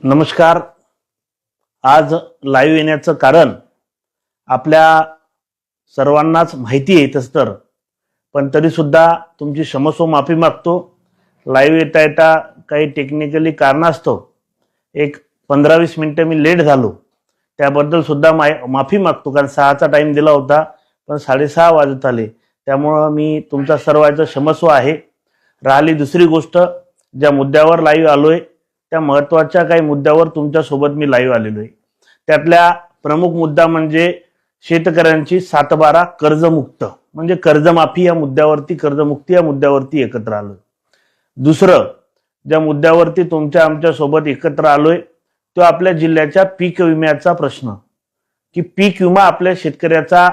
नमस्कार. आज लाईव्ह येण्याचं कारण आपल्या सर्वांनाच माहिती आहे तसं तर, पण तरी सुद्धा तुमची क्षमस्व माफी मागतो. लाईव्ह येता येता काही टेक्निकली कारणास्तव एक 15-20 मिनिटं मी लेट झालो, त्याबद्दल सुद्धा माफी मागतो. कारण 6चा टाइम दिला होता पण 6:30 वाजत आले, त्यामुळं मी तुमचा सर्वांचं क्षमस्व आहे. राहिली दुसरी गोष्ट, ज्या मुद्द्यावर लाईव्ह आलोय त्या महत्त्वाच्या काही मुद्द्यावर तुमच्यासोबत मी लाईव्ह आलेलो आहे. त्यातल्या प्रमुख मुद्दा म्हणजे शेतकऱ्यांची 7/12 कर्जमुक्त म्हणजे कर्जमाफी या मुद्द्यावरती, कर्जमुक्ती या मुद्द्यावरती एकत्र आलोय. दुसरं ज्या मुद्द्यावरती तुमच्या आमच्या सोबत एकत्र आलोय तो आपल्या जिल्ह्याच्या पीक विम्याचा प्रश्न, की पीक विमा आपल्या शेतकऱ्याचा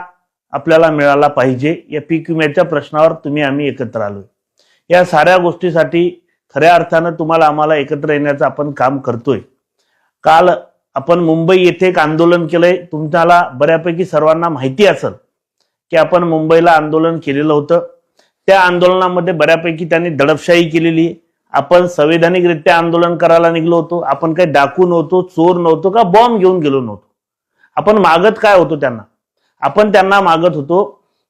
आपल्याला मिळाला पाहिजे. या पीक विम्याच्या प्रश्नावर आम्ही एकत्र आलोय. या साऱ्या गोष्टीसाठी खऱ्या अर्थानं तुम्हाला आम्हाला एकत्र येण्याचं आपण काम करतोय. काल आपण मुंबई येथे एक आंदोलन केलंय. तुम्हाला बऱ्यापैकी सर्वांना माहिती असेल की आपण मुंबईला आंदोलन केलेलं होतं. त्या आंदोलनामध्ये बऱ्यापैकी त्यांनी दडपशाही केलेली. आपण संवैधानिकरित्या आंदोलन करायला निघलो होतो. आपण काही डाकू नव्हतो, चोर नव्हतो, का बॉम्ब घेऊन गेलो नव्हतो. आपण मागत काय होतो त्यांना? आपण त्यांना मागत होतो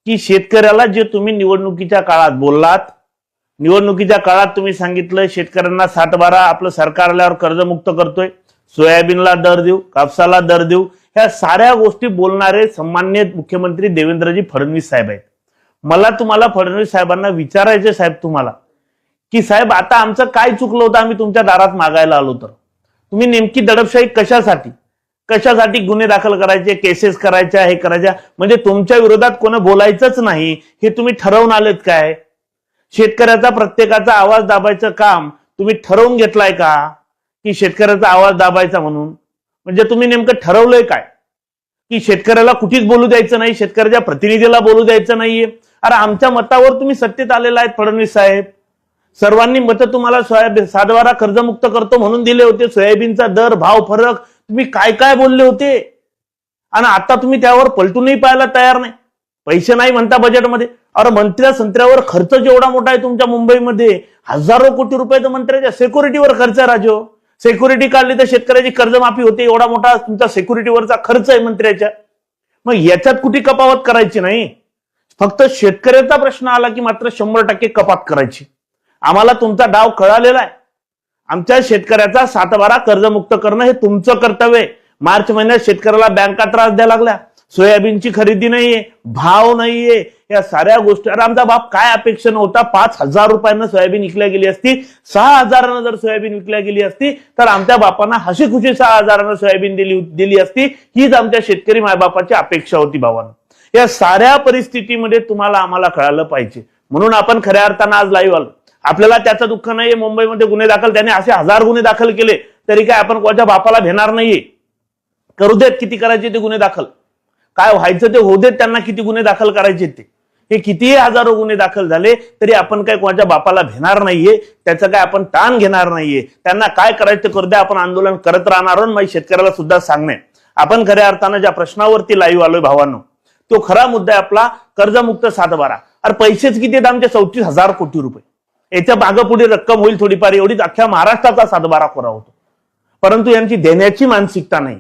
की शेतकऱ्याला जे तुम्ही निवडणुकीच्या काळात बोललात, निवडणुकीच्या काळात तुम्ही सांगितलं शेतकऱ्यांना 7/12 आपलं सरकार आल्यावर कर्जमुक्त करतोय, सोयाबीनला दर देऊ, कापसाला दर देऊ, ह्या साऱ्या गोष्टी बोलणारे सन्माननीय मुख्यमंत्री देवेंद्रजी फडणवीस साहेब आहेत. मला तुम्हाला फडणवीस साहेबांना विचारायचे साहेब तुम्हाला, की साहेब आता आमचं काय चुकलं होतं आम्ही तुमच्या दारात मागायला आलो तर? तुम्ही नेमकी दडपशाही कशासाठी गुन्हे दाखल करायचे, केसेस करायच्या, हे करायच्या? म्हणजे तुमच्या विरोधात कोणी बोलायचंच नाही हे तुम्ही ठरवून आलेत काय? शेतकऱ्याचा प्रत्येकाचा आवाज दाबायचं काम तुम्ही ठरवून घेतलाय का की शेतकऱ्याचा आवाज दाबायचा म्हणून? म्हणजे तुम्ही नेमकं ठरवलंय काय की शेतकऱ्याला कुठेच बोलू द्यायचं नाही, शेतकऱ्याच्या प्रतिनिधीला बोलू द्यायचं नाहीये? अरे आमच्या मतावर तुम्ही सत्तेत आलेला आहेत फडणवीस साहेब. सर्वांनी मतं तुम्हाला 7/12 कर्जमुक्त करतो म्हणून दिले होते. सोयाबीनचा दर, भाव फरक, तुम्ही काय काय बोलले होते, आणि आता तुम्ही त्यावर पलटूनही पाहायला तयार नाही. पैसे नाही म्हणता बजेटमध्ये. अरे मंत्र्या संत्र्यावर खर्च जेवढा मोठा आहे तुमच्या मुंबईमध्ये, हजारो कोटी रुपये तर मंत्र्याच्या सिक्युरिटीवर खर्च आहे राजो. सिक्युरिटी काढली तर शेतकऱ्याची कर्जमाफी होते, एवढा मोठा तुमचा सिक्युरिटीवरचा खर्च आहे मंत्र्याच्या. मग याच्यात कुठे कपात करायची नाही. फक्त शेतकऱ्याचा प्रश्न आला की मात्र 100% कपात करायची. आम्हाला तुमचा डाव कळालेला आहे. आमच्या शेतकऱ्याचा 7/12 कर्जमुक्त करणं हे तुमचं कर्तव्य आहे. मार्च महिन्यात शेतकऱ्याला बँका त्रास द्यायला लागल्या, सोयाबीनची खरेदी नाहीये, भाव नाहीये, या साऱ्या गोष्टी. अरे आमचा बाप काय अपेक्षा नव्हता? 5,000 रुपयांना सोयाबीन विकल्या गेली असती, 6,000 जर सोयाबीन विकल्या गेली असती तर आमच्या बापांना हशी खुशी 6,000 सोयाबीन दिली असती. हीच आमच्या शेतकरी मायबापाची अपेक्षा होती भावांनो. या साऱ्या परिस्थितीमध्ये तुम्हाला आम्हाला कळालं पाहिजे, म्हणून आपण खऱ्या अर्थानं आज लाईव्ह आलो. आपल्याला त्याचं दुःख नाहीये. मुंबईमध्ये गुन्हे दाखल, त्याने असे 1000 गुन्हे दाखल केले तरी काय आपण कोणाच्या बापाला भेणार नाहीये. करू देत, किती करायचे ते गुन्हे दाखल, काय व्हायचं ते होऊ देत त्यांना, किती गुन्हे दाखल करायचे ते. हे कितीही हजारो गुन्हे दाखल झाले तरी आपण काय कोणाच्या बापाला भेणार नाहीये, त्याचं काय आपण ताण घेणार नाहीये. त्यांना काय करायचं करू द्या, आपण आंदोलन करत राहणार. माझ्या शेतकऱ्याला सुद्धा सांगणे, आपण खऱ्या अर्थानं ज्या प्रश्नावरती लाईव्ह आलोय भावांनो, तो खरा मुद्दा आहे आपला कर्जमुक्त 7/12. अरे पैसेच किती आहेत आमचे? 34,000 कोटी रुपये. याच्या मागं पुढे रक्कम होईल थोडीफार, एवढीच अख्ख्या महाराष्ट्राचा 7/12 कोरा होतो. परंतु यांची देण्याची मानसिकता नाही.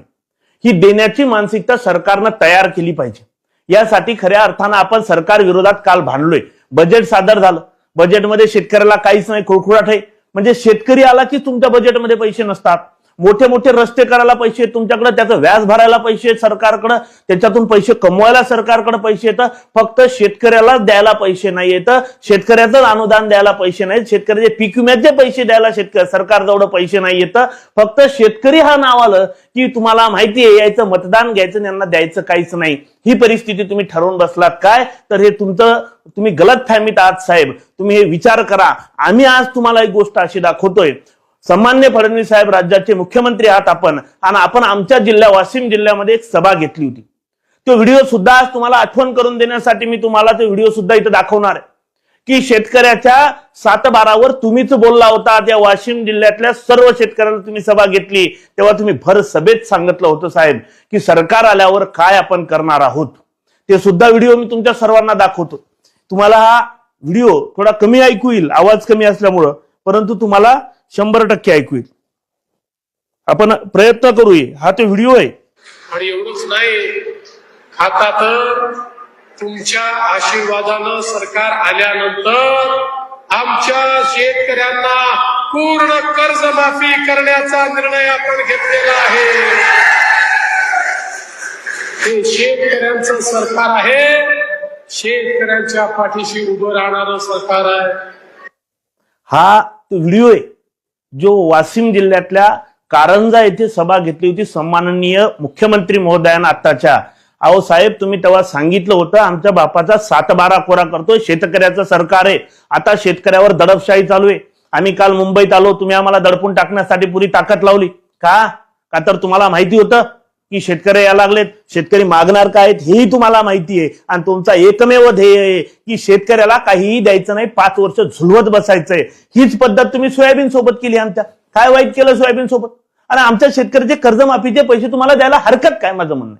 ही देण्याची मानसिकता सरकारनं तयार केली पाहिजे. यासाठी खऱ्या अर्थानं आपण सरकार विरोधात काल भांडलोय. बजेट सादर झालं, बजेटमध्ये शेतकऱ्याला काहीच नाही, खुळखुळाट आहे. म्हणजे शेतकरी आला की तुमच्या बजेटमध्ये पैसे नसतात. मोठे मोठे रस्ते करायला पैसे तुमच्याकडे, त्याचं व्याज भरायला पैसे सरकारकडे, त्याच्यातून पैसे कमवायला सरकारकडे पैसे येतं. फक्त शेतकऱ्याला द्यायला पैसे नाही येतं, शेतकऱ्याचं अनुदान द्यायला पैसे नाहीत, शेतकऱ्याचे पीक विम्याचे पैसे द्यायला सरकारजवळ पैसे नाही येतं. फक्त शेतकरी हा नाव आलं की तुम्हाला माहिती आहे यायचं मतदान घ्यायचं, यांना द्यायचं काहीच नाही. ही परिस्थिती तुम्ही ठरवून बसलात काय? तर हे तुम्ही गलत फॅमित आहात साहेब. तुम्ही हे विचार करा. आम्ही आज तुम्हाला एक गोष्ट अशी दाखवतोय, सन्माननीय फडणवीस साहेब राज्याचे मुख्यमंत्री आहात आपण, आणि आपण आमच्या जिल्ह्या वाशिम जिल्ह्यामध्ये एक सभा घेतली होती. तो व्हिडिओ सुद्धा आज तुम्हाला आठवण करून देण्यासाठी मी तुम्हाला तो व्हिडिओ सुद्धा इथं दाखवणार आहे की शेतकऱ्याच्या 7/12 तुम्हीच बोलला होता. त्या वाशिम जिल्ह्यातल्या सर्व शेतकऱ्यांना तुम्ही सभा घेतली, तेव्हा तुम्ही भर सभेत सांगितलं होतं साहेब की सरकार आल्यावर काय आपण करणार आहोत. ते सुद्धा व्हिडिओ मी तुमच्या सर्वांना दाखवतो. तुम्हाला हा व्हिडिओ थोडा कमी ऐकू येईल, आवाज कमी असल्यामुळं, परंतु तुम्हाला 100% ऐकू येईल. आपण प्रयत्न करूया. हा तो व्हिडिओ आहे. आणि एवढंच नाही, आता तर तुमच्या आशीर्वादानं सरकार आल्यानंतर आमच्या शेतकऱ्यांना पूर्ण कर्जमाफी करण्याचा निर्णय आपण घेतलेला आहे. हे शेतकऱ्यांचं सरकार आहे, शेतकऱ्यांच्या पाठीशी उभं राहणारं सरकार आहे. हा तो व्हिडिओ आहे जो वाशिम जिल्ह्यातल्या कारंजा येथे सभा घेतली होती सन्माननीय मुख्यमंत्री महोदयांना आत्ताच्या. अहो साहेब, तुम्ही तेव्हा सांगितलं होतं आमच्या बापाचा 7-12 कोरा करतोय, शेतकऱ्याचं सरकार आहे, आता शेतकऱ्यावर दडपशाही चालू आहे. आम्ही काल मुंबईत आलो, तुम्ही आम्हाला दडपून टाकण्यासाठी पुरी ताकद लावली का? तर तुम्हाला माहिती होतं की शेतकरी या लागलेत, शेतकरी मागणार काय हेही तुम्हाला माहिती आहे. आणि तुमचा एकमेव ध्येय आहे की शेतकऱ्याला काहीही द्यायचं नाही, 5 वर्ष झुलवत बसायचंय. हीच पद्धत तुम्ही सोयाबीन सोबत केली. आमच्या काय वाईट केलं सोयाबीन सोबत? आणि आमच्या शेतकऱ्याचे कर्जमाफीचे पैसे तुम्हाला द्यायला हरकत काय? माझं म्हणणं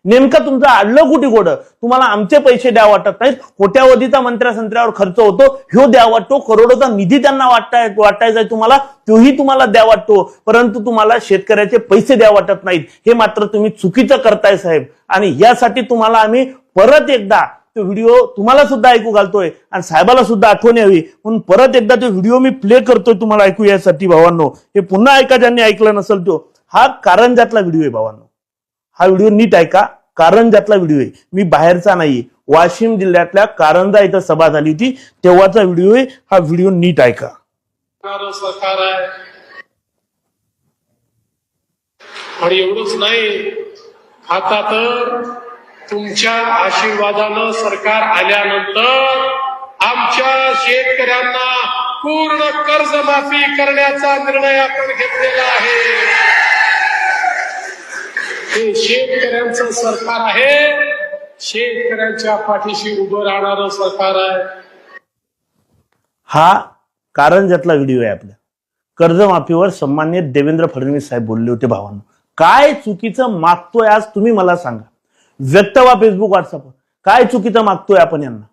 नेमकं तुमचं आडलं कुठे गोड? तुम्हाला आमचे पैसे द्या वाटत नाहीत, कोट्यावधीचा मंत्र्यासंत्र्यावर खर्च होतो, ह्यो द्या वाटतो, करोडोचा निधी त्यांना वाटायचा तुम्हाला, तोही तुम्हाला द्या वाटतो, परंतु तुम्हाला शेतकऱ्याचे पैसे द्या वाटत नाहीत. हे मात्र तुम्ही चुकीचं करताय साहेब. आणि यासाठी तुम्हाला आम्ही परत एकदा तो व्हिडिओ तुम्हाला सुद्धा ऐकू घालतोय आणि साहेबाला सुद्धा आठवण यावी म्हणून परत एकदा तो व्हिडिओ मी प्ले करतोय तुम्हाला ऐकू यासाठी. भावांनो, हे पुन्हा ऐका ज्यांनी ऐकलं नसेल तो. हा कारंजातला व्हिडिओ आहे भावांनो. हा व्हिडिओ नीट ऐका. कारंजातला व्हिडिओ आहे, मी बाहेरचा नाही. वाशिम जिल्ह्यातल्या कारंजा इथं सभा झाली होती तेव्हाचा व्हिडिओ आहे. हा व्हिडिओ नीट ऐका. सरकार आहे. आणि एवढंच नाही, आता तर तुमच्या आशीर्वादानं सरकार आल्यानंतर आमच्या शेतकऱ्यांना पूर्ण कर्जमाफी करण्याचा निर्णय आपण घेतलेला आहे. हे शेतकऱ्यांचं सरकार आहे, शेतकऱ्यांच्या पाठीशी उभं राहणारं सरकार आहे. हा कारंजातला व्हिडिओ आहे आपल्या. कर्जमाफीवर सन्माननीय देवेंद्र फडणवीस साहेब बोलले होते. भावांनो, काय चुकीचं मागतोय आज तुम्ही मला सांगा. व्यक्त व्हा फेसबुक व्हॉट्सअपवर. काय चुकीचं मागतोय आपण यांना?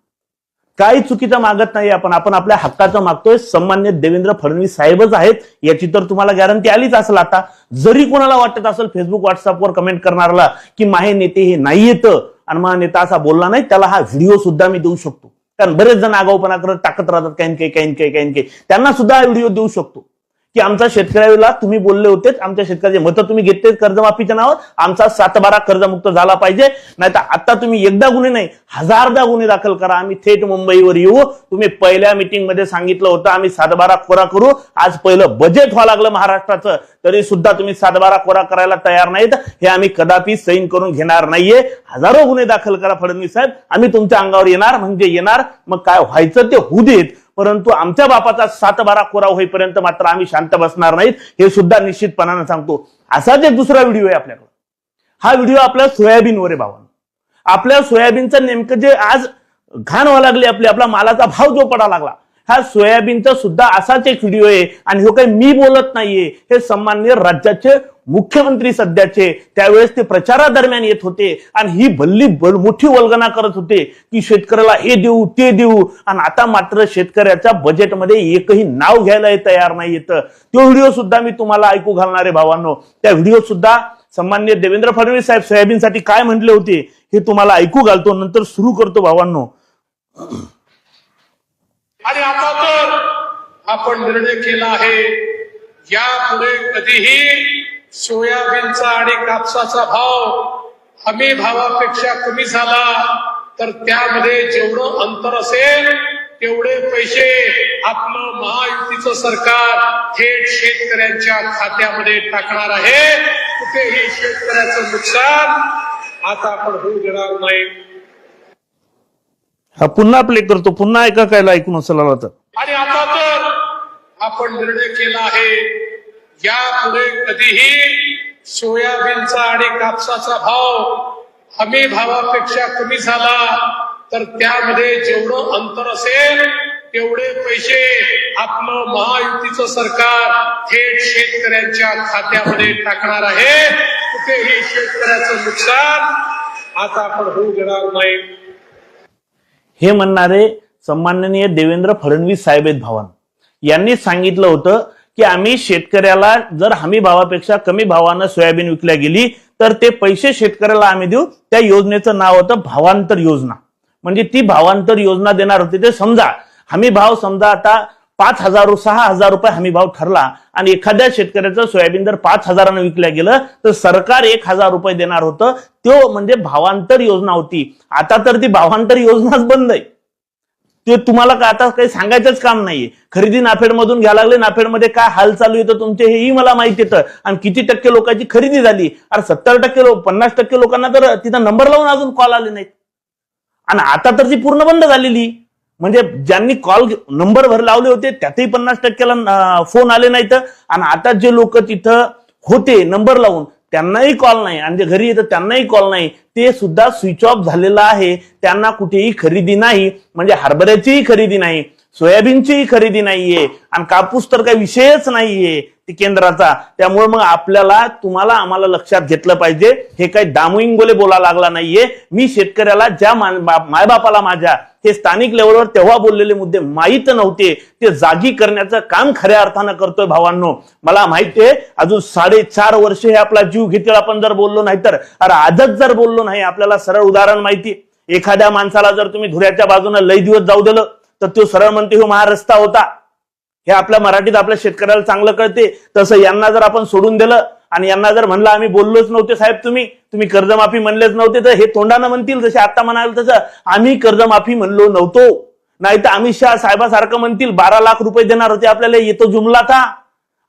काही चुकीचं मागत नाही आपण. आपण आपल्या हक्काचं मागतोय. सन्माननीय देवेंद्र फडणवीस साहेबच आहेत याची तर तुम्हाला गॅरंटी आलीच असेल. आता जरी कोणाला वाटत असेल फेसबुक व्हॉट्सअपवर कमेंट करणारला की माहे नेते हे नाही येतं आणि माझा नेता असा बोलला नाही, त्याला हा व्हिडिओ सुद्धा मी देऊ शकतो. कारण बरेच जण आगाऊपणा करत टाकत राहतात काही त्यांना सुद्धा हा व्हिडिओ देऊ शकतो की आमच्या शेतकऱ्याला तुम्ही बोलले होते, आमच्या शेतकऱ्याचे मतं तुम्ही घेतले कर्जमाफीच्या नावावर, आमचा 7-12 कर्जमुक्त झाला पाहिजे. नाही तर आता तुम्ही एकदा गुन्हे नाही 1000दा गुन्हे दाखल करा. आम्ही थेट मुंबईवर येऊ. तुम्ही पहिल्या मीटिंग मध्ये सांगितलं होतं आम्ही 7-12 कोरा करू. आज पहिलं बजेट व्हावं लागलं महाराष्ट्राचं, तरी सुद्धा तुम्ही 7-12 कोरा करायला तयार नाहीत. हे आम्ही कदापि सैन करून घेणार नाहीये. हजारो गुन्हे दाखल करा फडणवीस साहेब, आम्ही तुमच्या अंगावर येणार म्हणजे येणार. मग काय व्हायचं ते होऊ देत, परंतु आमच्या बापाचा 7-12 कोरा होईपर्यंत मात्र आम्ही शांत बसणार नाहीत, हे सुद्धा निश्चितपणाने सांगतो. असाच एक दुसरा व्हिडिओ आहे आपल्याकडे. हा व्हिडिओ आपल्या सोयाबीनवर आहे भावांनो. आपल्या सोयाबीनचं नेमकं जे आज घाण व्हायला लागली, आपला मालाचा भाव जो पडा लागला, हा सोयाबीनचा सुद्धा असाच एक व्हिडिओ आहे. आणि हे काही मी बोलत नाहीये, हे सन्माननीय राज्याचे मुख्यमंत्री सध्याचे त्यावेळेस ते प्रचारादरम्यान येत होते आणि ही भल्ली मोठी वल्गना करत होते की शेतकऱ्याला हे देऊ ते देऊ. आणि आता मात्र शेतकऱ्याच्या बजेटमध्ये एकही नाव घ्यायला तयार नाही येतं. तो व्हिडिओ सुद्धा मी तुम्हाला ऐकू घालणार आहे भावांनो. त्या व्हिडिओ सुद्धा सन्माननीय देवेंद्र फडणवीस साहेब सोयाबीनसाठी काय म्हटले होते हे तुम्हाला ऐकू घालतो, नंतर सुरू करतो भावांनो. आणि आता तर आपण निर्णय केला आहे, यापुढे कधीही सोयाबीनचा आणि कापसाचा भाव हमी भावापेक्षा कमी झाला तर त्यामध्ये जेवढं अंतर असेल तेवढे पैसे आपलं महायुतीचं सरकार थेट शेतकऱ्यांच्या खात्यामध्ये टाकणार आहे. कुठेही शेतकऱ्याचं नुकसान आता आपण होऊ देणार नाही. हा पुन्हा प्ले करतो, पुन्हा ऐका काय ऐकून असेल आला तर. आणि आता तर आपण निर्णय केला आहे, यापुढे कधीही सोयाबीनचा आणि कापसाचा भाव हमी भावापेक्षा कमी झाला तर त्यामध्ये जेवढं अंतर असेल तेवढे पैसे आपलं महायुतीचं सरकार थेट शेतकऱ्यांच्या खात्यामध्ये टाकणार आहे. कुठेही शेतकऱ्याचं नुकसान आता आपण होऊ देणार नाही. हे म्हणणारे सन्माननीय देवेंद्र फडणवीस साहेब आहेत भावांनो. यांनी सांगितलं होतं की आम्ही शेतकऱ्याला जर हमी भावापेक्षा कमी भावानं सोयाबीन विकल्या गेली तर ते पैसे शेतकऱ्याला आम्ही देऊ. त्या योजनेचं नाव होतं भावांतर योजना. म्हणजे ती भावांतर योजना देणार होती. ते समजा हमी भाव समजा आता 6,000 रुपये हमी भाव ठरला आणि एखाद्या शेतकऱ्याचं सोयाबीन जर 5,000 विकल्या गेलं तर सरकार 1,000 रुपये देणार होतं. तो म्हणजे भावांतर योजना होती. आता तर ती भावांतर योजनाच बंद आहे. ते तुम्हाला आता काही सांगायचंच काम नाहीये. खरेदी नाफेडमधून घ्यायला लागले. नाफेडमध्ये काय हाल चालू येतं तुमचे हेही मला माहिती येतं. आणि किती टक्के लोकांची खरेदी झाली. अरे 70% 50% लोकांना तर तिथं नंबर लावून अजून कॉल आले नाहीत. आणि आता तर ती पूर्ण बंद झालेली. म्हणजे ज्यांनी कॉल नंबर भर लावले होते त्यातही 50%ला फोन आले नाहीत. आणि आता जे लोक तिथं होते नंबर लावून त्यांनाही कॉल नाही आणि जे घरी येतं त्यांनाही कॉल नाही. ते सुद्धा स्विच ऑफ झालेलं आहे. त्यांना कुठेही खरेदी नाही. म्हणजे हरभऱ्याचीही खरेदी नाही, सोयाबीनचीही खरेदी नाहीये आणि कापूस तर काही विषयच नाहीये केंद्राचा. त्यामुळे मग आपल्याला आम्हाला लक्षात घेतलं पाहिजे. हे काही दामुईंगोले बोला लागला नाहीये. मी शेतकऱ्याला ज्या मायबापाला माझ्या हे स्थानिक लेवलवर तेव्हा बोललेले मुद्दे माहीत नव्हते ते जागी करण्याचं काम खऱ्या अर्थानं करतोय भावांनो. मला माहितीये अजून 4.5 वर्ष हे आपला जीव घेतील आपण जर बोललो नाही तर. अरे आजच जर बोललो नाही. आपल्याला सरळ उदाहरण माहिती. एखाद्या माणसाला जर तुम्ही धुऱ्याच्या बाजूने लई दिवस जाऊ दिलं तर तो सरळ म्हणते हो महारस्ता होता. हे आपल्या मराठीत आपल्या शेतकऱ्याला चांगलं कळते. तसं यांना जर आपण सोडून दिलं आणि यांना जर म्हणलं आम्ही बोललोच नव्हते साहेब तुम्ही कर्जमाफी म्हणलेच नव्हते तर हे तोंडानं म्हणतील जसे आता म्हणाल तसं आम्ही कर्जमाफी म्हणलो नव्हतो. नाही तर अमित शहा साहेबासारखं म्हणतील 12 लाख रुपये देणार होते आपल्याला येतो जुमला था.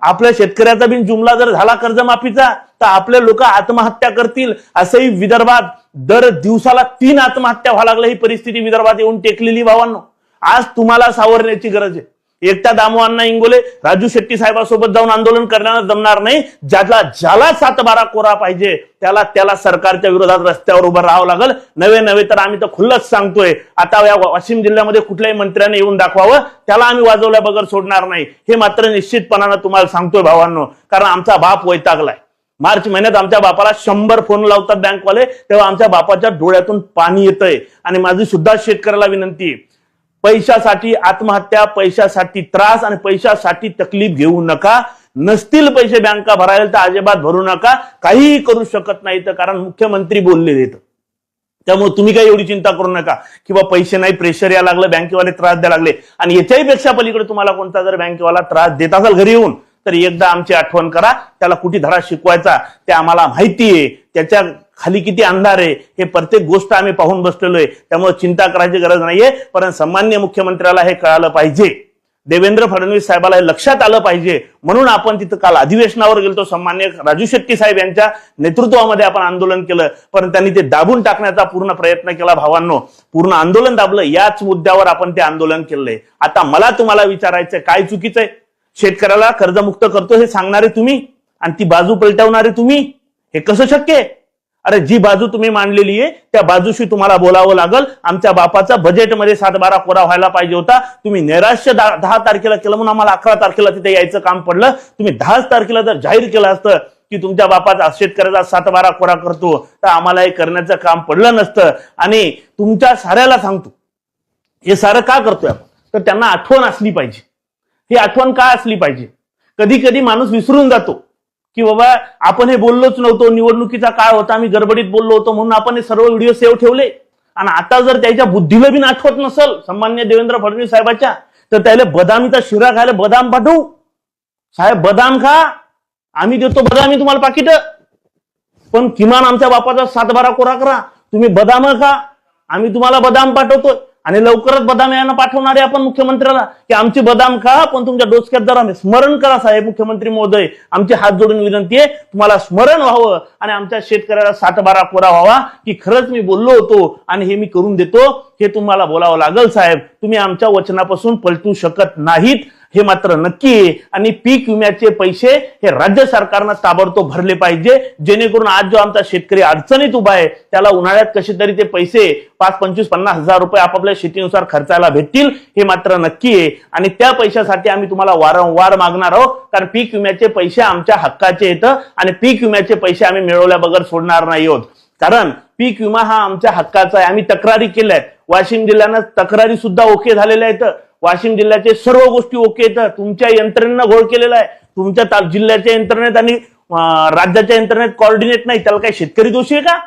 आपल्या शेतकऱ्याचा बिन जुमला जर झाला कर्जमाफीचा तर आपले लोक आत्महत्या करतील. असंही विदर्भात दर दिवसाला 3 आत्महत्या व्हायला लागल्या. ही परिस्थिती विदर्भात येऊन टेकलेली भावांनो. आज तुम्हाला सावरण्याची गरज आहे. एकटा दामोअण्णा इंगोले राजू शेट्टी साहेबांसोबत जाऊन आंदोलन करण्याला जमणार नाही. ज्याला 7-12 कोरा पाहिजे त्याला सरकारच्या विरोधात रस्त्यावर उभं राहावं लागल. नवे तर आम्ही तर खुल्लच सांगतोय आता या वाशिम जिल्ह्यामध्ये कुठल्याही मंत्र्याने येऊन दाखवावं त्याला आम्ही वाजवल्या बगर सोडणार नाही. हे मात्र निश्चितपणानं तुम्हाला सांगतोय भावांनो. कारण आमचा बाप वैतागलाय. मार्च महिन्यात आमच्या बापाला 100 फोन लावतात बँकवाले तेव्हा आमच्या बापाच्या डोळ्यातून पाणी येतंय. आणि माझी सुद्धा शेतकऱ्याला विनंती आहे पैशासाठी आत्महत्या, पैशासाठी त्रास आणि पैशासाठी तकलीफ घेऊ नका. नसतील पैसे बँका भरायला तर अजिबात भरू नका. काहीही करू शकत नाही तर कारण मुख्यमंत्री बोललेले आहेत. त्यामुळे तुम्ही काही एवढी चिंता करू नका की बा पैसे नाही प्रेशर यायला लागलं बँकेवाले त्रास द्यायला लागले. आणि याच्याही पेक्षा पलीकडे तुम्हाला कोणता जर बँकेवाला त्रास देत असेल घरी येऊन तर एकदा आमची आठवण करा. त्याला कुठे धडा शिकवायचा ते आम्हाला माहिती आहे. त्याच्या खाली किती अंधार आहे हे प्रत्येक गोष्ट आम्ही पाहून बसलेलो आहे. त्यामुळे चिंता करायची गरज नाहीये. पण सन्माननीय मुख्यमंत्र्याला हे कळालं पाहिजे. देवेंद्र फडणवीस साहेबाला हे लक्षात आलं पाहिजे. म्हणून आपण तिथं काल अधिवेशनावर गेलो. सन्माननीय राजू शेट्टी साहेब यांच्या नेतृत्वामध्ये आपण आंदोलन केलं. पण त्यांनी ते दाबून टाकण्याचा पूर्ण प्रयत्न केला भावांनो. पूर्ण आंदोलन दाबलं. याच मुद्द्यावर आपण ते आंदोलन केलंय. आता मला तुम्हाला विचारायचं काय चुकीचं आहे. शेतकऱ्याला कर्जमुक्त करतो हे सांगणारे तुम्ही आणि ती बाजू पलटवणारे तुम्ही. हे कसं शक्य आहे. अरे जी बाजू तुम्ही मांडलेली आहे त्या बाजूशी तुम्हाला बोलावं लागल. आमच्या बापाचा बजेटमध्ये 7-12 कोरा व्हायला पाहिजे होता. तुम्ही नैराश्य 10 तारखेला केलं म्हणून आम्हाला 11 तारखेला तिथे यायचं काम पडलं. तुम्ही 10 तारखेला जर जाहीर केलं असतं की तुमच्या बापाचा शेतकऱ्याचा 7-12 कोरा करतो तर आम्हाला हे करण्याचं काम पडलं नसतं. आणि तुमच्या साऱ्याला सांगतो हे सारं का करतोय आपण तर त्यांना आठवण असली पाहिजे. ही आठवण काय असली पाहिजे. कधी कधी माणूस विसरून जातो की बाबा आपण हे बोललोच नव्हतो. निवडणुकीचा काळ होता आम्ही गडबडीत बोललो होतो म्हणून आपण हे सर्व व्हिडिओ सेव्ह ठेवले. आणि आता जर त्याच्या बुद्धीला बी आठवत नसल सन्माननीय देवेंद्र फडणवीस साहेबांच्या तर त्याला बदामीचा शिरा खायला बदाम पाठवू. साहेब बदाम खा. आम्ही देतो बदामी तुम्हाला पाकिट. पण किमान आमच्या बापाचा 7-12 कोरा करा. तुम्ही बदाम खा. आम्ही तुम्हाला बदाम पाठवतोय. आणि लवकरच बदाम यांना पाठवणारे आपण मुख्यमंत्र्याला की आमची बदाम खा. पण तुमच्या डोसक्यात जरा स्मरण करा साहेब मुख्यमंत्री महोदय. आमची हात जोडून विनंती आहे तुम्हाला स्मरण व्हावं आणि आमच्या शेतकऱ्याला 7-12 कोरा व्हावा की खरंच मी बोललो होतो आणि हे मी करून देतो. हे तुम्हाला बोलावं लागल साहेब. तुम्ही आमच्या वचनापासून पलटू शकत नाहीत हे मात्र नक्की आहे. आणि पीक विम्याचे पैसे हे राज्य सरकारनं ताबडतोब भरले पाहिजे जेणेकरून आज जो आमचा शेतकरी अडचणीत उभा आहे त्याला उन्हाळ्यात कसे तरी ते पैसे 5, 25, 50 हजार रुपये आपापल्या शेतीनुसार खर्चायला भेटतील हे मात्र नक्की आहे. आणि त्या पैशासाठी आम्ही तुम्हाला वारंवार मागणार आहोत कारण पीक विम्याचे पैसे आमच्या हक्काचे येतं आणि पीक विम्याचे पैसे आम्ही मिळवल्या बगर सोडणार नाही आहोत. कारण पीक विमा हा आमच्या हक्काचा आहे. आम्ही तक्रारी केल्यात. वाशिम जिल्ह्यानं तक्रारी सुद्धा ओके झालेल्या आहेत. वाशिम जिल्ह्याचे सर्व गोष्टी ओके आहेत. तुमच्या यंत्रणेनं घोळ केलेला आहे. तुमच्या जिल्ह्याच्या यंत्रणेत आणि राज्याच्या यंत्रणेत कोऑर्डिनेट नाही. त्याला काय शेतकरी दोषी आहे का?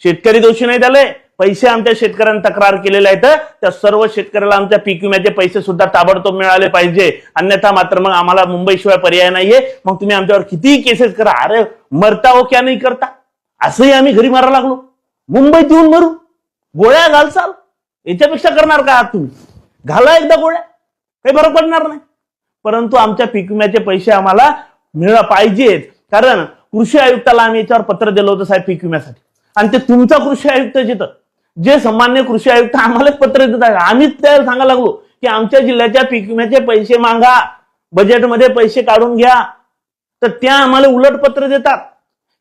शेतकरी दोषी नाही त्याला. पैसे आमच्या शेतकऱ्यांनी तक्रार केलेले आहेत. त्या सर्व शेतकऱ्याला आमच्या पीक विम्याचे पैसे सुद्धा ताबडतोब मिळाले पाहिजे. अन्यथा मात्र मग आम्हाला मुंबईशिवाय पर्याय नाहीये. मग तुम्ही आमच्यावर कितीही केसेस करा. अरे मरता हो क्या नाही करता, असंही आम्ही घरी मारा लागलो. मुंबईत येऊन मरू, गोळ्या घालसाल, याच्यापेक्षा करणार का आहात तुम्ही? घाला एकदा गोळ्या, काही फरक पडणार नाही. परंतु आमच्या पीक विम्याचे पैसे आम्हाला मिळाला पाहिजेत. कारण कृषी आयुक्ताला आम्ही याच्यावर पत्र दिलं होतं साहेब पीक विम्यासाठी, आणि ते तुमचा कृषी आयुक्त जिथं जे सन्मान्य कृषी आयुक्त आम्हालाच पत्र देत आहे. आम्हीच त्याला सांगायला लागलो की आमच्या जिल्ह्याच्या पीक विम्याचे पैसे मागा, बजेटमध्ये पैसे काढून घ्या. तर त्या आम्हाला उलट पत्र देतात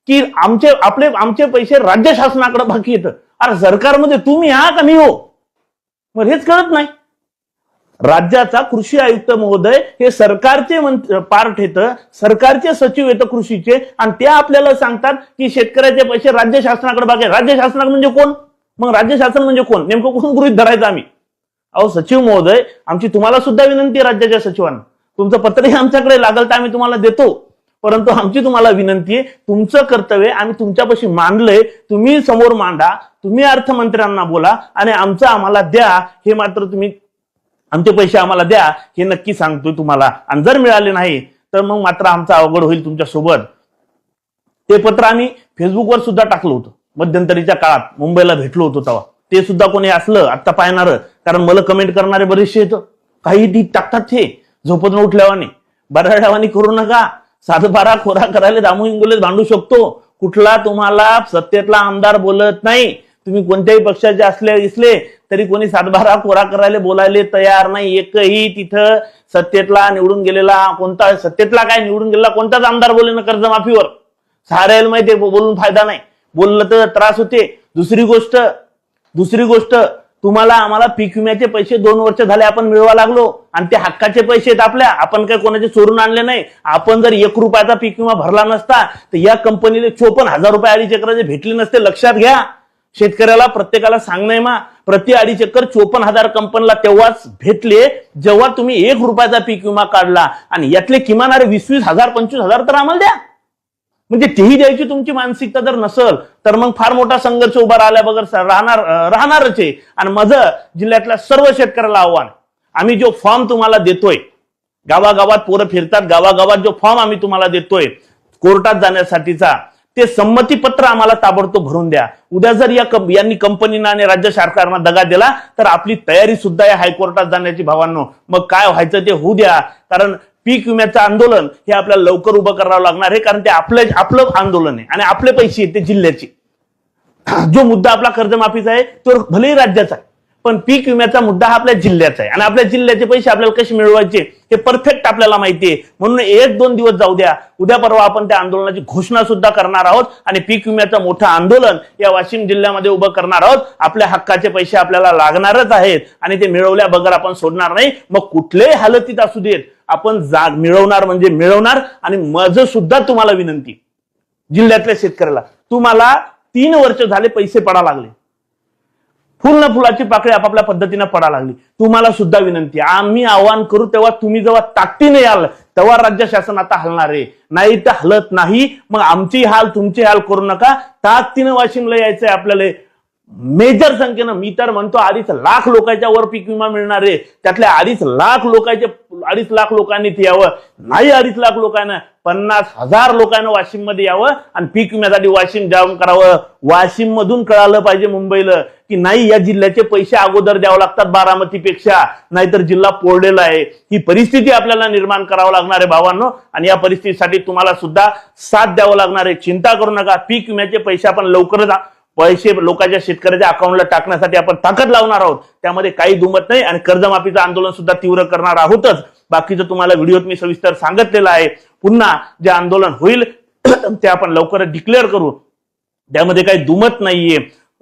की आमचे पैसे राज्य शासनाकडे बाकी येतं. अरे सरकारमध्ये तुम्ही हा का मी हो? मग हेच कळत नाही. राज्याचा कृषी आयुक्त महोदय हे सरकारचे पार्ट येतं, सरकारचे सचिव येतं कृषीचे, आणि ते आपल्याला सांगतात की शेतकऱ्याचे पैसे राज्य शासनाकडे बाकी. राज्य शासनाकडे म्हणजे कोण? मग राज्य शासन म्हणजे कोण? नेमकं कोण गृहीत धरायचं आम्ही? अहो सचिव महोदय, आमची तुम्हाला सुद्धा विनंती आहे राज्याच्या सचिवांना, तुमचं पत्रही आमच्याकडे लागलं तर आम्ही तुम्हाला देतो. परंतु आमची तुम्हाला विनंती आहे, तुमचं कर्तव्य आम्ही तुमच्यापाशी मांडलंय, तुम्ही समोर मांडा, तुम्ही अर्थमंत्र्यांना बोला आणि आमचं आम्हाला द्या. हे मात्र तुम्ही आमचे पैसे आम्हाला द्या हे नक्की सांगतोय तुम्हाला. आणि जर मिळाले नाही तर मग मात्र आमचा अवघड होईल तुमच्या सोबत. ते पत्र आम्ही फेसबुकवर सुद्धा टाकलं होतं मध्यंतरीच्या काळात, मुंबईला भेटलो होतो तेव्हा. ते सुद्धा कोणी असलं आता पाहणार, कारण मला कमेंट करणारे बरेचसे येतं, काही डीप टाकतात ते झोपतून उठल्यावानी. बराड्यावानी करू नका. 7-12 खोरा करायला दामू इंगोले भांडू शकतो. कुठला तुम्हाला सत्तेतला आमदार बोलत नाही. तुम्ही कोणत्याही पक्षाचे असले तरी कोणी 7-12 खोरा करायला बोलायला तयार नाही. एकही तिथं सत्तेतला निवडून गेलेला कोणता, सत्तेतला काय निवडून गेलेला कोणताच आमदार बोले ना कर्जमाफीवर. साऱ्याला माहिती बोलून फायदा नाही, बोललं तर त्रास होते. दुसरी गोष्ट तुम्हाला आम्हाला पीक विम्याचे पैसे 2 वर्ष झाले आपण मिळवा लागलो, आणि ते हक्काचे पैसे आहेत आपल्या. आपण काय कोणाचे चोरून आणले नाही. आपण जर 1 रुपयाचा पीक विमा भरला नसता तर या कंपनीला 54,000 रुपये अडीच एकराचे भेटले नसते. लक्षात घ्या. शेतकऱ्याला प्रत्येकाला सांगणं मा, प्रति अडीच एकर 54,000 कंपनीला तेव्हाच भेटले जेव्हा तुम्ही 1 रुपयाचा पीक विमा काढला. आणि यातले किमान 20,000 25,000 तर आम्हाला द्या. म्हणजे तेही द्यायची तुमची मानसिकता जर नसल तर मग फार मोठा संघर्ष उभा राहिल्या बगर राहणारच आहे. आणि माझं जिल्ह्यातल्या सर्व शेतकऱ्याला आव्हान, आम्ही जो फॉर्म तुम्हाला देतोय, गावागावात पोरं फिरतात, गावागावात जो फॉर्म आम्ही तुम्हाला देतोय कोर्टात जाण्यासाठीचा, ते संमती पत्र आम्हाला ताबडतोब भरून द्या. उद्या जर यांनी कंपनीनं आणि राज्य सरकारना दगा दिला तर आपली तयारी सुद्धा आहे हायकोर्टात जाण्याची भावांनो. मग काय व्हायचं ते होऊ द्या. कारण पीक विम्याचं आंदोलन हे आपल्याला लवकर उभं करावं लागणार आहे. कारण ते आपलं आंदोलन आहे आणि आपले पैसे आहेत ते जिल्ह्याचे. जो मुद्दा आपला कर्जमाफीचा आहे तो भलेही राज्याचा आहे, पण पीक विम्याचा मुद्दा हा आपल्या जिल्ह्याचा आहे. आणि आपल्या जिल्ह्याचे पैसे आपल्याला कसे मिळवायचे हे परफेक्ट आपल्याला माहिती आहे. म्हणून 1-2 दिवस जाऊ द्या. उद्या परवा आपण त्या आंदोलनाची घोषणा सुद्धा करणार आहोत आणि पीक विम्याचं मोठं आंदोलन या वाशिम जिल्ह्यामध्ये उभं करणार आहोत. आपल्या हक्काचे पैसे आपल्याला लागणारच आहेत आणि ते मिळवल्या बगर आपण सोडणार नाही. मग कुठल्याही हालतीत असू देत आपण मिळवणार म्हणजे मिळवणार. आणि माझं सुद्धा तुम्हाला विनंती, जिल्ह्यातल्या शेतकऱ्याला, तुम्हाला 3 वर्ष झाले पैसे पडा लागले, फुल न फुलाची पाकळी आपापल्या पद्धतीने पडा लागली. तुम्हाला सुद्धा विनंती, आम्ही आवाहन करू तेव्हा तुम्ही जेव्हा ताकदीने याल तेव्हा राज्य शासन आता हलणार आहे. नाही तर हलत नाही. मग आमची हाल तुमची हाल करू नका. ताकदीने वाशिमला यायचंय आपल्याला. मेजर संख्येनं, मी तर म्हणतो 2.5 लाख लोकांच्या वर पीक विमा मिळणार आहे. त्यातल्या 2.5 लाख लोकांनी ते यावं. नाही 2.5 लाख लोकांना, 50,000 लोकांना वाशिम मध्ये यावं आणि पीक विम्यासाठी वाशिम जाऊन करावं. वाशिम मधून कळालं पाहिजे मुंबईला की नाही, या जिल्ह्याचे पैसे अगोदर द्यावं लागतात बारामतीपेक्षा, नाहीतर जिल्हा पोळलेला आहे. ही परिस्थिती आपल्याला निर्माण करावं लागणार आहे भावांनो. आणि या परिस्थितीसाठी तुम्हाला सुद्धा साथ द्यावं लागणार आहे. चिंता करू नका. पीक विम्याचे पैसे आपण लवकरच पैसे लोकांच्या शेतकऱ्याच्या अकाउंटला टाकण्यासाठी आपण ताकद लावणार आहोत. त्यामध्ये काही दुमत नाही. आणि कर्जमाफीचं आंदोलन सुद्धा तीव्र करणार आहोतच. बाकीचं तुम्हाला व्हिडिओत मी सविस्तर सांगितलेलं आहे. पुन्हा जे आंदोलन होईल ते आपण लवकरच डिक्लेअर करू. त्यामध्ये काही दुमत नाहीये.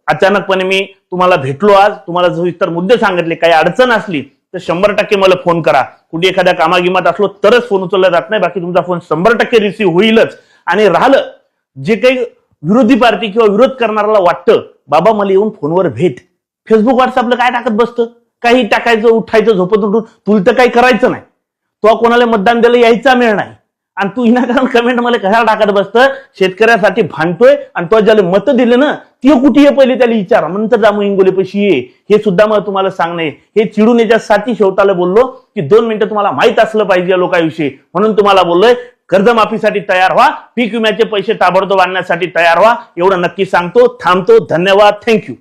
अचानकपणे मी तुम्हाला भेटलो आज, तुम्हाला सविस्तर मुद्दे सांगितले. काही अडचण असली तर 100% मला फोन करा. कुठे एखाद्या कामागिमात असलो तरच फोन उचलला जात नाही, बाकी तुमचा फोन 100% रिसीव्ह होईलच. आणि राहिलं जे काही विरोधी पार्टी किंवा विरोध करणाऱ्याला वाटतं बाबा मला येऊन फोनवर भेट, फेसबुक व्हॉट्सअपला काय टाकत बसतं? काही टाकायचं, उठायचं झोपत उठून, तुला तर काही करायचं नाही. तो कोणाला मतदान द्यायला यायचा मिळ नाही आणि तू विनाकारण कमेंट मला कशाला टाकत बसतं? शेतकऱ्यासाठी भांडतोय आणि तो ज्याला मतं दिले ना ती कुठे ये पहिले त्याला विचारा, नंतर जामू हिंगोली पैशी ये. हे सुद्धा मला तुम्हाला सांगणे, हे चिडून याच्यासाठी शेवटाला बोललो की 2 मिनिटं तुम्हाला माहित असलं पाहिजे या लोकांविषयी, म्हणून तुम्हाला बोललोय कर्जमाफीसाठी तयार व्हा, पीक विम्याचे पैसे ताबडतोब आणण्यासाठी तयार व्हा, एवढं नक्की सांगतो. थांबतो. धन्यवाद. थँक्यू.